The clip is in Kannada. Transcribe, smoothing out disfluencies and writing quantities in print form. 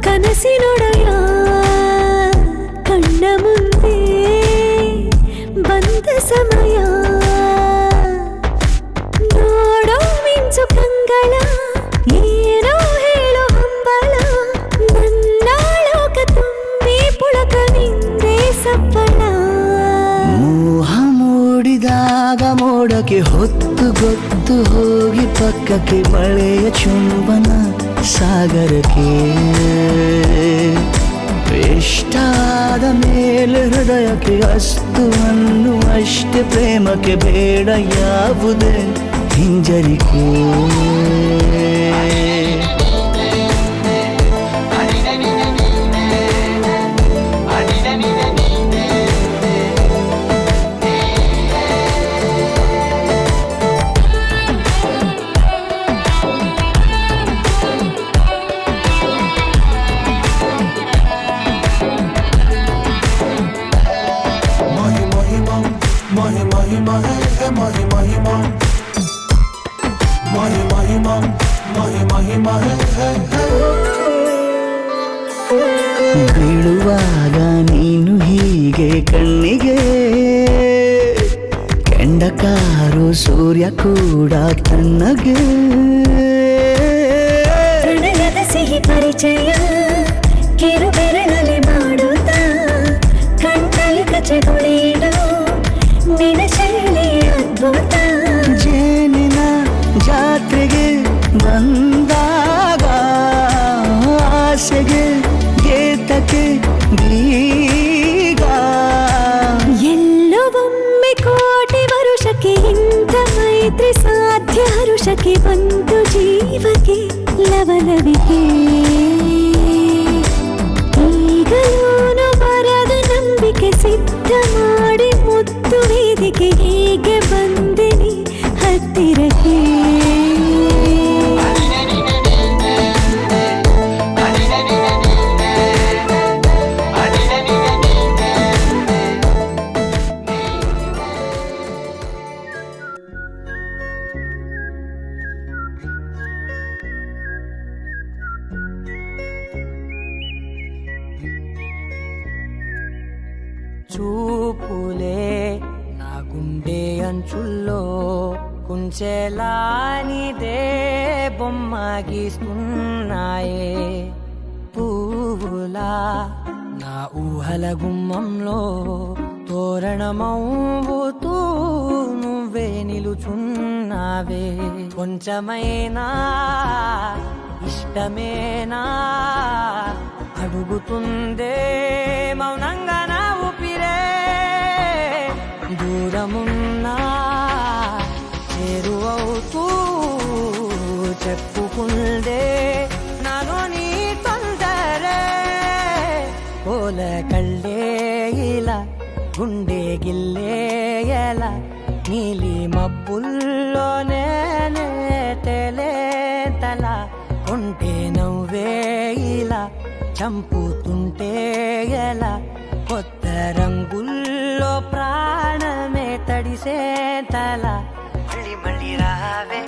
ಕನಸಿನೊಡೆಯ ಕಣ್ಣ ಮುಂದೆ ಬಂದ ಸಮಯ ನೋಡೋ ಮಿಂಚು ಕಂಗಳ ಏನೋ ಹೇಳೋ ಹಂಬಲ ನನ್ನ ಲೋಕ ತುಂಬಿ ಪುಳಕ ನಿಂದೆ ಸಪ್ಪಳ ಮೋಹ ಮೂಡಿದಾಗ ಮೋಡಕ್ಕೆ ಹೊತ್ತು ಗೊತ್ತು ಹೋಗಿ ಪಕ್ಕಕ್ಕೆ ಮಳೆಯ ಚುಂಬನ ಸಾಗರಕ್ಕೆ ಇಷ್ಟಾದ ಮೇಲೆ ಹೃದಯಕ್ಕೆ ಅಸ್ತು ಅನ್ನುವಷ್ಟೇ ಪ್ರೇಮಕ್ಕೆ ಬೇಡ ಯಾವುದೇ ಹಿಂಜರಿಕೆ ಬೀಳುವಾಗ ನೀನು ಹೀಗೆ ಕಣ್ಣಿಗೆ ಕೆಂಡಕಾರು ಸೂರ್ಯ ಕೂಡ ತಣ್ಣಗೆ ಪ್ರಣಯದ ಸಿಹಿ ಪರಿಚಯ ಕಿರು ಬೆರಳಲ್ಲಿ ಮಾಡುತ್ತಾ ಕಣ್ಣಲ್ಲಿ ಕಚ್ಚೆಗುಳಿಡು ನಿನ್ನ ಶೈಲಿ ಅದ್ಭುತ ಜೇನಿನ ಜಾತ್ರೆಗೆ ಬಂದಾಗ ಆಸೆಗೆ ಗೇತಕ್ಕೆ ಬೀಗ ಎಲ್ಲವೊಮ್ಮೆ ಕೋಟಿ ವರುಷಕ್ಕೆ ಇಂಥ ಮೈತ್ರಿ ಸಾಧ್ಯ ಹರುಷಕ್ಕೆ ಬಂತು ಜೀವಕ್ಕೆ ಲವಲವಿಕೆ ಈಗಲೂನು ಬರದ ನಂಬಿಕೆ ಸಿದ್ಧ ಮಾಡಿ ಮುತ್ತು ವೇದಿಕೆ ಹೀಗೆ ಬಂದಿನಿ ಹತ್ತಿರಕ್ಕೆ చూపులే నా గుండె అంచుల్లో కుంచెలానిదే బొమ్మ గీస్తున్నాయే పువ్వులా నా ఊహల గుమ్మంలో తోరణమవుతూ నువ్వే నిలుచున్నావే కొంచెమైనా ఇష్టమేనా అడుగుతుందే మౌనంగా నా ఊపిరే దూరమున్నా చేరువవుతూ చెప్పుకుందే నాలో నీ తొందరే పోల కళ్ళే ఇలా గుండె గిల్లే ఎలా నీలి మబ్బుల్లోనే తేలే తల కొంటే నవ్వే ఇలా చంపుతుంటే ఎలా కొత్త రంగుల్లో ప్రాణమే తడిసే తల మళ్ళీ మళ్ళీ రావే